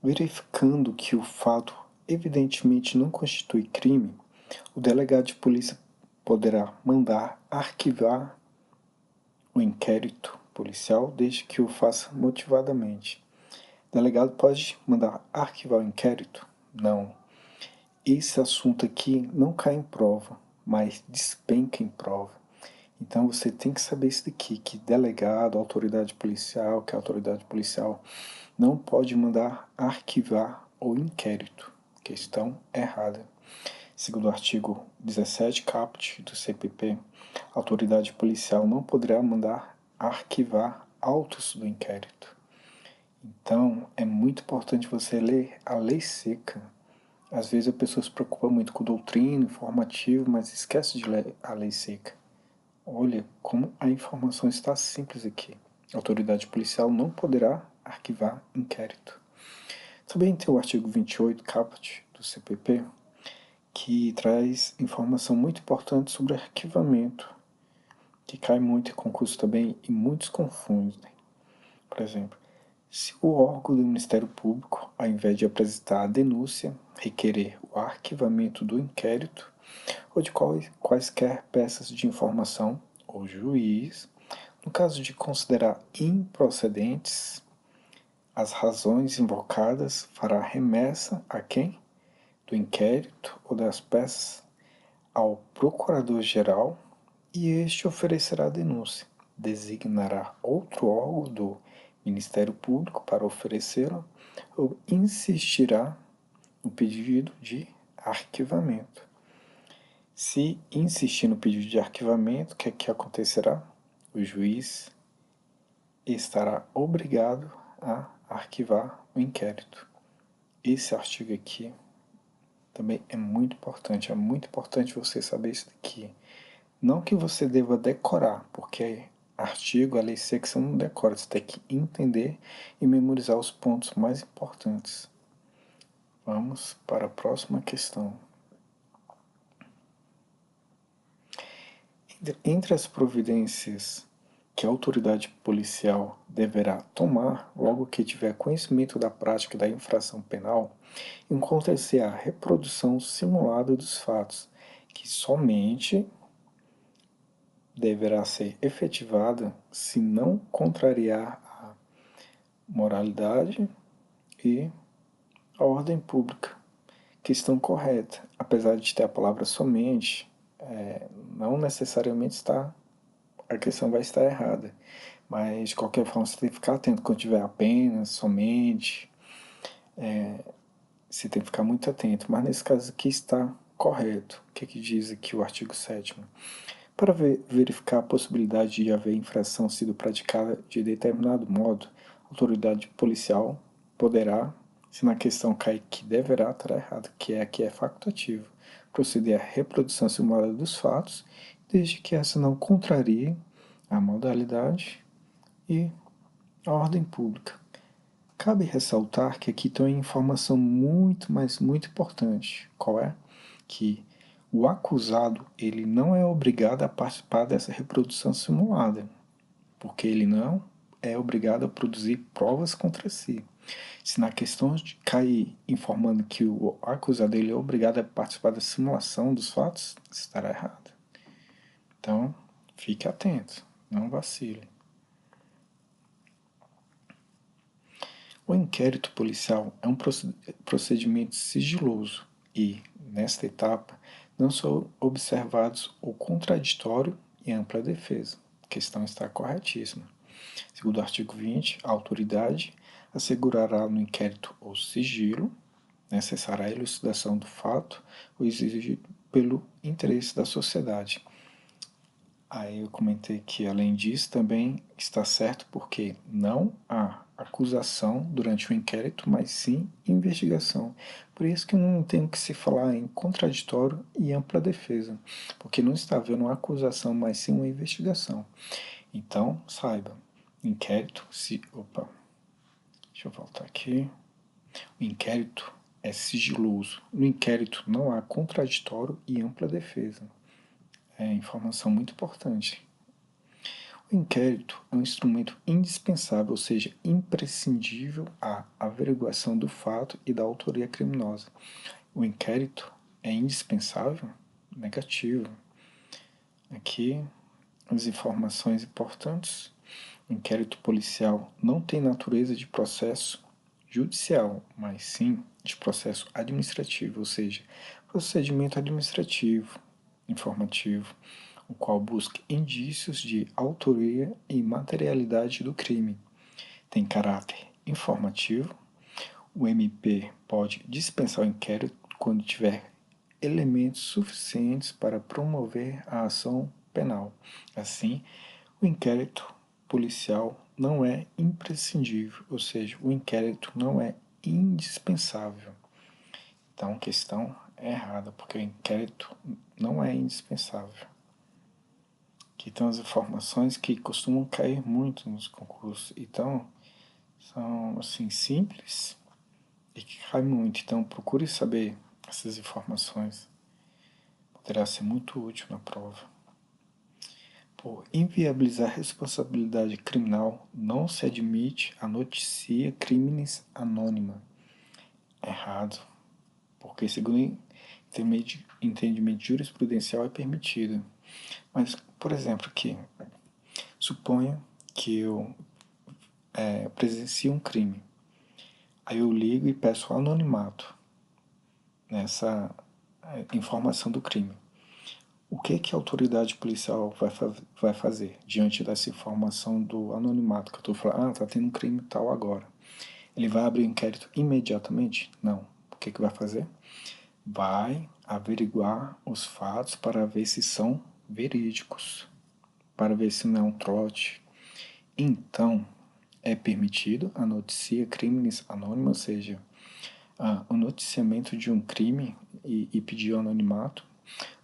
Verificando que o fato evidentemente não constitui crime, o delegado de polícia poderá mandar arquivar o inquérito policial desde que o faça motivadamente. O delegado pode mandar arquivar o inquérito? Não. Esse assunto aqui não cai em prova, mas despenca em prova. Então você tem que saber isso daqui, que delegado, autoridade policial, que a autoridade policial não pode mandar arquivar o inquérito. Questão errada. Segundo o artigo 17 caput do CPP, a autoridade policial não poderá mandar arquivar autos do inquérito. Então, é muito importante você ler a lei seca. Às vezes a pessoa se preocupa muito com doutrina, informativo, mas esquece de ler a lei seca. Olha como a informação está simples aqui. A autoridade policial não poderá arquivar inquérito. Também tem o artigo 28, caput, do CPP, que traz informação muito importante sobre arquivamento, que cai muito em concurso também e muitos confundem. Por exemplo, se o órgão do Ministério Público, ao invés de apresentar a denúncia, requerer o arquivamento do inquérito ou de quaisquer peças de informação, o juiz, no caso de considerar improcedentes as razões invocadas, fará remessa a quem? Do inquérito ou das peças ao Procurador-Geral e este oferecerá a denúncia. Designará outro órgão do Ministério Público para oferecê-la ou insistirá no pedido de arquivamento. Se insistir no pedido de arquivamento, o que é que acontecerá? O juiz estará obrigado a arquivar o inquérito. Esse artigo aqui também é muito importante você saber isso daqui. Não que você deva decorar, porque artigo, a lei seca você não decora, você tem que entender e memorizar os pontos mais importantes. Vamos para a próxima questão. Entre as providências que a autoridade policial deverá tomar logo que tiver conhecimento da prática da infração penal, encontra-se a reprodução simulada dos fatos, que somente deverá ser efetivada se não contrariar a moralidade e a ordem pública. Questão correta, apesar de ter a palavra somente, não necessariamente está, a questão vai estar errada. Mas de qualquer forma você tem que ficar atento quando tiver apenas, somente, você tem que ficar muito atento. Mas nesse caso aqui está correto. O que, que diz aqui o artigo 7º? Para verificar a possibilidade de haver infração sido praticada de determinado modo, a autoridade policial poderá, se na questão cai que deverá, estar errado, que é aqui é facultativo, proceder à reprodução simulada dos fatos, desde que essa não contrarie a modalidade e a ordem pública. Cabe ressaltar que aqui tem uma informação muito, mas muito importante. Qual é? Que o acusado ele não é obrigado a participar dessa reprodução simulada, porque ele não é obrigado a produzir provas contra si. Se na questão de cair informando que o acusado ele é obrigado a participar da simulação dos fatos, estará errado. Então, fique atento, não vacile. O inquérito policial é um procedimento sigiloso e, nesta etapa, não são observados o contraditório e ampla defesa. A questão está corretíssima. Segundo o artigo 20, a autoridade assegurará no inquérito o sigilo, necessária a elucidação do fato ou exigido pelo interesse da sociedade. Aí eu comentei que, além disso, também está certo porque não há acusação durante o inquérito, mas sim investigação. Por isso que não tem que se falar em contraditório e ampla defesa, porque não está havendo uma acusação, mas sim uma investigação. Então, saiba, inquérito, deixa eu voltar aqui. O inquérito é sigiloso. No inquérito não há contraditório e ampla defesa. É informação muito importante. O inquérito é um instrumento indispensável, ou seja, imprescindível à averiguação do fato e da autoria criminosa. O inquérito é indispensável? Negativo. Aqui, as informações importantes. O inquérito policial não tem natureza de processo judicial, mas sim de processo administrativo, ou seja, procedimento administrativo informativo, o qual busca indícios de autoria e materialidade do crime. Tem caráter informativo. O MP pode dispensar o inquérito quando tiver elementos suficientes para promover a ação penal. Assim, o inquérito policial não é imprescindível, ou seja, o inquérito não é indispensável. Então, a questão é errada, porque o inquérito não é indispensável. Aqui estão as informações que costumam cair muito nos concursos. Então, são assim simples e que caem muito. Então, procure saber essas informações. Poderá ser muito útil na prova. Por inviabilizar a responsabilidade criminal, não se admite a notícia crimes anônima. Errado, porque segundo entendimento jurisprudencial é permitido. Mas, por exemplo, aqui, suponha que eu presencio um crime. Aí eu ligo e peço anonimato nessa informação do crime. O que a autoridade policial vai fazer diante dessa informação do anonimato que eu estou falando? Ah, tá tendo um crime tal agora. Ele vai abrir o inquérito imediatamente? Não. O que vai fazer? Vai averiguar os fatos para ver se são verídicos, para ver se não é um trote. Então, é permitido a notícia crimes anônima, ou seja, o noticiamento de um crime e pedir o anonimato,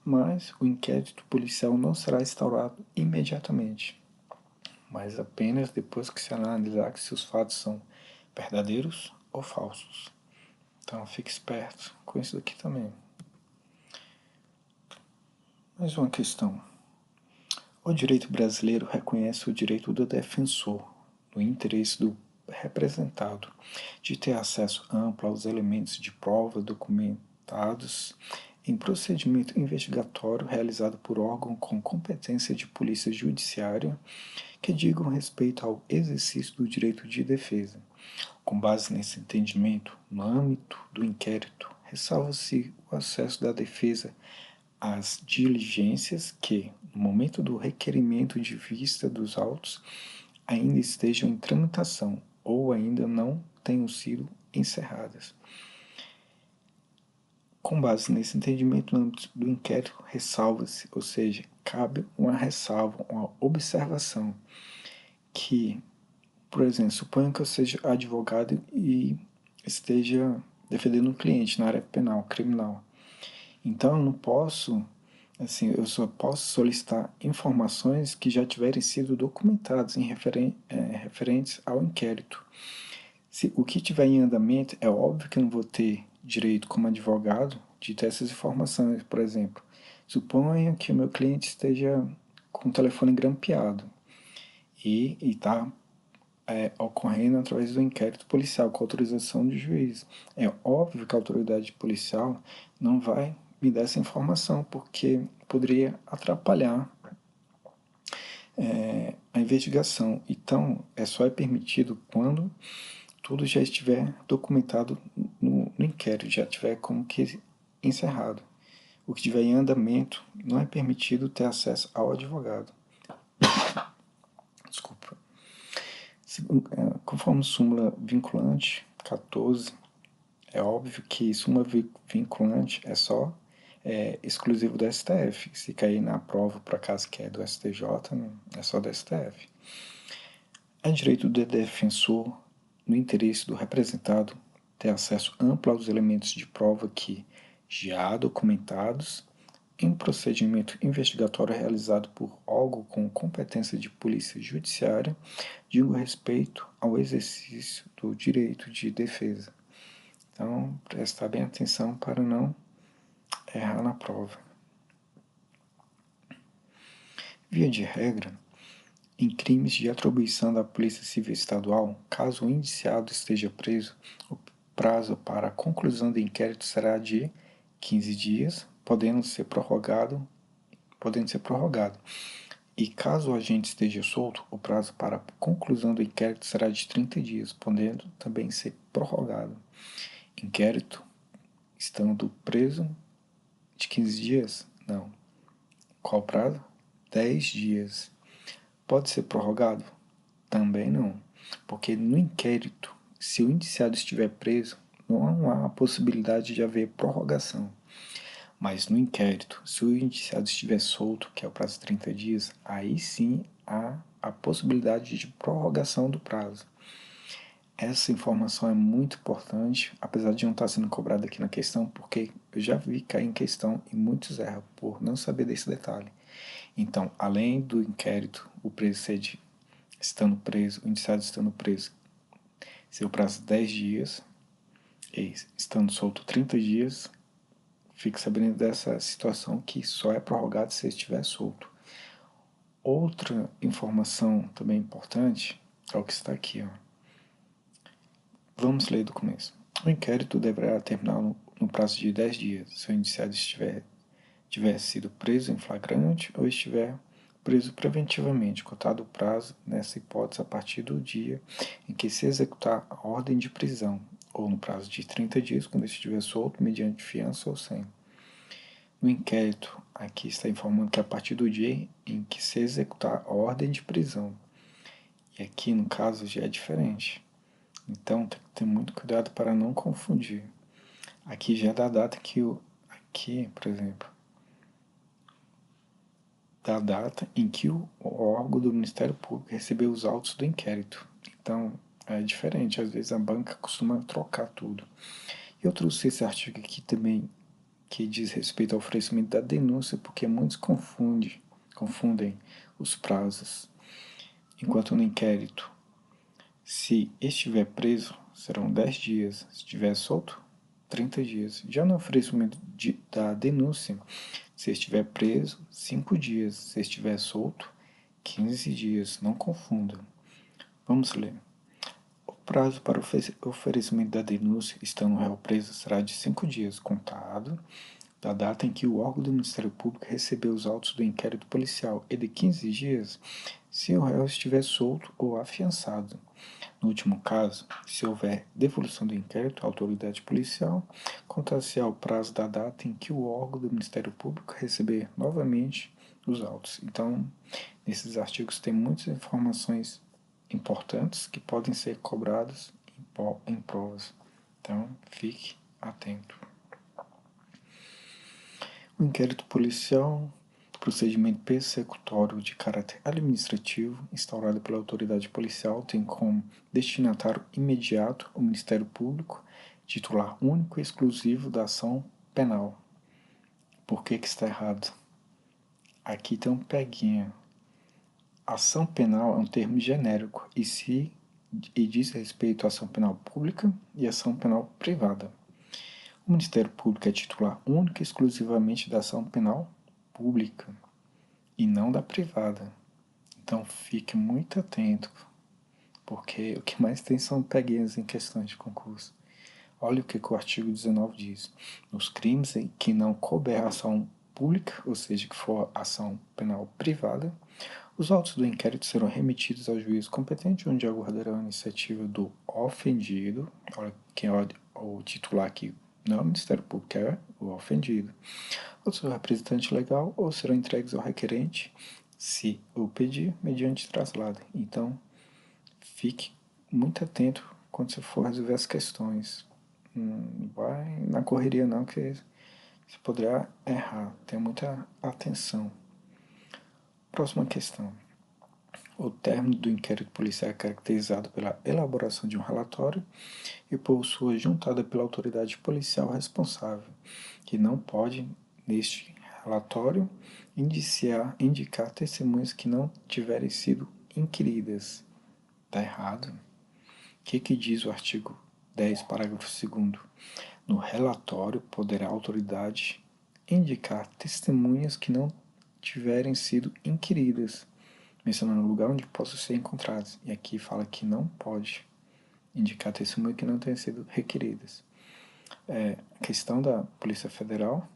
mas o inquérito policial não será instaurado imediatamente, mas apenas depois que se analisar se os fatos são verdadeiros ou falsos. Então fique esperto com isso aqui também. Mais uma questão. O direito brasileiro reconhece o direito do defensor, no interesse do representado, de ter acesso amplo aos elementos de prova documentados em procedimento investigatório realizado por órgão com competência de polícia judiciária que digam respeito ao exercício do direito de defesa. Com base nesse entendimento, no âmbito do inquérito, ressalva-se o acesso da defesa às diligências que, no momento do requerimento de vista dos autos, ainda estejam em tramitação ou ainda não tenham sido encerradas. Com base nesse entendimento, no âmbito do inquérito, ressalva-se, ou seja, cabe uma ressalva, uma observação, que, por exemplo, suponho que eu seja advogado e esteja defendendo um cliente na área penal, criminal. Então, eu não posso, assim, eu só posso solicitar informações que já tiverem sido documentadas referentes ao inquérito. Se o que tiver em andamento, é óbvio que eu não vou ter direito como advogado de ter essas informações. Por exemplo, suponha que o meu cliente esteja com o telefone grampeado e está ocorrendo através do inquérito policial com autorização do juiz. É óbvio que a autoridade policial não vai me dar essa informação, porque poderia atrapalhar a investigação. Então, só é permitido quando tudo já estiver documentado no inquérito, já tiver como que encerrado. O que estiver em andamento não é permitido ter acesso ao advogado. Desculpa. Conforme súmula vinculante 14, é óbvio que súmula vinculante é só exclusivo do STF. Se cair na prova, por acaso que é do STJ, é só do STF. É direito do defensor, no interesse do representado, ter acesso amplo aos elementos de prova que, já documentados, em procedimento investigatório realizado por órgão com competência de polícia judiciária, digo respeito ao exercício do direito de defesa. Então, prestar bem atenção para não errar na prova. Via de regra, Em crimes de atribuição da Polícia Civil Estadual, caso o indiciado esteja preso, o prazo para a conclusão do inquérito será de 15 dias, podendo ser prorrogado. E caso o agente esteja solto, o prazo para a conclusão do inquérito será de 30 dias, podendo também ser prorrogado. Inquérito estando preso de 15 dias? Não. Qual prazo? 10 dias. Pode ser prorrogado? Também não. Porque no inquérito, se o indiciado estiver preso, não há a possibilidade de haver prorrogação. Mas no inquérito, se o indiciado estiver solto, que é o prazo de 30 dias, aí sim há a possibilidade de prorrogação do prazo. Essa informação é muito importante, apesar de não estar sendo cobrada aqui na questão, porque eu já vi cair em questão e muitos erram por não saber desse detalhe. Então, além do inquérito, o preso estando preso, o indiciado estando preso, seu prazo 10 dias, e estando solto 30 dias, fique sabendo dessa situação que só é prorrogado se estiver solto. Outra informação também importante é o que está aqui. Vamos ler do começo. O inquérito deverá terminar no prazo de 10 dias, se o indiciado tiver sido preso em flagrante ou estiver preso preventivamente, contado o prazo, nessa hipótese, a partir do dia em que se executar a ordem de prisão, ou no prazo de 30 dias, quando estiver solto, mediante fiança ou sem. No inquérito, aqui está informando que a partir do dia em que se executar a ordem de prisão. E aqui, no caso, já é diferente. Então, tem que ter muito cuidado para não confundir. Aqui já é da data que aqui, por exemplo, da data em que o órgão do Ministério Público recebeu os autos do inquérito. Então, é diferente. Às vezes a banca costuma trocar tudo. Eu trouxe esse artigo aqui também, que diz respeito ao oferecimento da denúncia, porque muitos confundem os prazos. Enquanto no inquérito, se estiver preso, serão 10 dias. Se estiver solto, 30 dias. Já no oferecimento da denúncia, se estiver preso, 5 dias. Se estiver solto, 15 dias. Não confunda. Vamos ler. O prazo para o oferecimento da denúncia, estando o réu preso, será de 5 dias, contado da data em que o órgão do Ministério Público recebeu os autos do inquérito policial, e de 15 dias, se o réu estiver solto ou afiançado. No último caso, se houver devolução do inquérito à autoridade policial, contar-se ao prazo da data em que o órgão do Ministério Público receber novamente os autos. Então, nesses artigos tem muitas informações importantes que podem ser cobradas em provas. Então, fique atento. O inquérito policial, procedimento persecutório de caráter administrativo, instaurado pela autoridade policial, tem como destinatário imediato o Ministério Público, titular único e exclusivo da ação penal. Por que está errado? Aqui tem um peguinha. Ação penal é um termo genérico e diz respeito à ação penal pública e ação penal privada. O Ministério Público é titular única e exclusivamente da ação penal pública e não da privada. Então fique muito atento, porque o que mais tem são peguinhas em questões de concurso. Olha o que o artigo 19 diz. Nos crimes em que não couber ação pública, ou seja, que for ação penal privada, os autos do inquérito serão remetidos ao juiz competente, onde aguardarão a iniciativa do ofendido. Olha quem é o titular aqui. Não é o Ministério Público, é o ofendido, ou seu representante legal, ou serão entregues ao requerente, se o pedir, mediante traslado. Então, fique muito atento quando você for resolver as questões. Não vai na correria não, que você poderá errar. Tenha muita atenção. Próxima questão. O término do inquérito policial é caracterizado pela elaboração de um relatório e por sua juntada pela autoridade policial responsável, que não pode, neste relatório, indicar testemunhas que não tiverem sido inquiridas. Está errado. O que diz o artigo 10, parágrafo 2º? No relatório, poderá a autoridade indicar testemunhas que não tiverem sido inquiridas. mencionando o lugar onde possam ser encontrados. E aqui fala que não pode indicar testemunho que não tenha sido requeridas. A questão da Polícia Federal,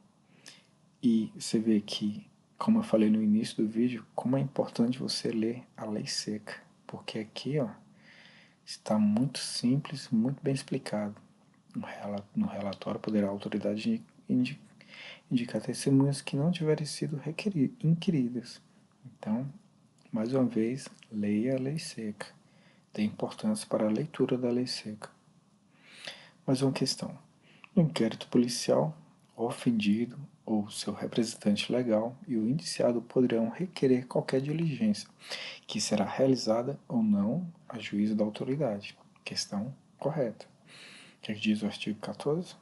e você vê que, como eu falei no início do vídeo, como é importante você ler a lei seca, porque aqui, ó, está muito simples, muito bem explicado. No relatório poderá a autoridade indicar testemunhas que não tiverem sido inquiridas. Então, mais uma vez, leia a lei seca. Tem importância para a leitura da lei seca. Mais uma questão. No inquérito policial, o ofendido ou seu representante legal e o indiciado poderão requerer qualquer diligência, que será realizada ou não a juízo da autoridade. Questão correta. O que diz o artigo 14?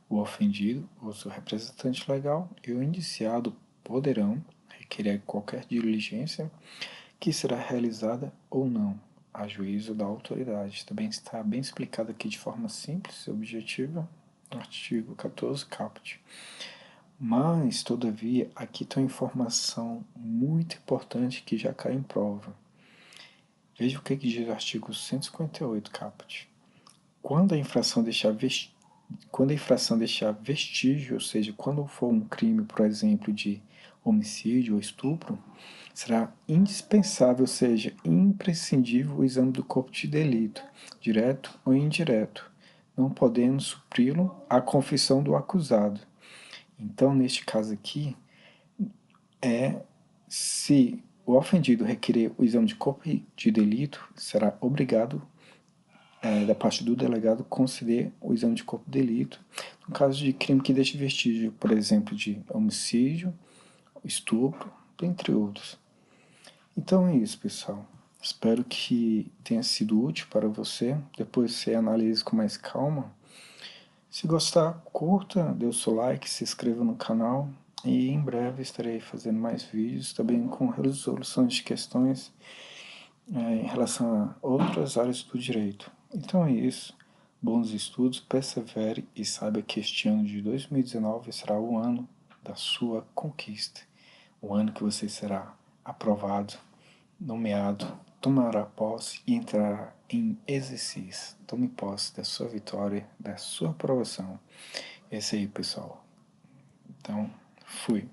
O ofendido ou seu representante legal e o indiciado poderão requerer qualquer diligência que será realizada ou não a juízo da autoridade. Também está bem explicado aqui de forma simples e objetiva no artigo 14, caput. Mas, todavia, aqui tem uma informação muito importante que já cai em prova. Veja o que diz o artigo 158, caput. Quando a infração deixar vestígio, ou seja, quando for um crime, por exemplo, de homicídio ou estupro, será indispensável, ou seja, imprescindível o exame do corpo de delito, direto ou indireto, não podendo supri-lo a confissão do acusado. Então, neste caso aqui, se o ofendido requerer o exame de corpo de delito, será obrigado da parte do delegado conceder o exame de corpo de delito no caso de crime que deixe vestígio, por exemplo, de homicídio, estupro, entre outros. Então é isso, pessoal. Espero que tenha sido útil para você. Depois você analise com mais calma. Se gostar, curta, dê o seu like, se inscreva no canal e em breve estarei fazendo mais vídeos também com resoluções de questões em relação a outras áreas do direito. Então é isso. Bons estudos, persevere e saiba que este ano de 2019 será o ano da sua conquista. O ano que você será aprovado, nomeado, tomará posse e entrará em exercício. Tome posse da sua vitória, da sua aprovação. Esse aí, pessoal. Então, fui.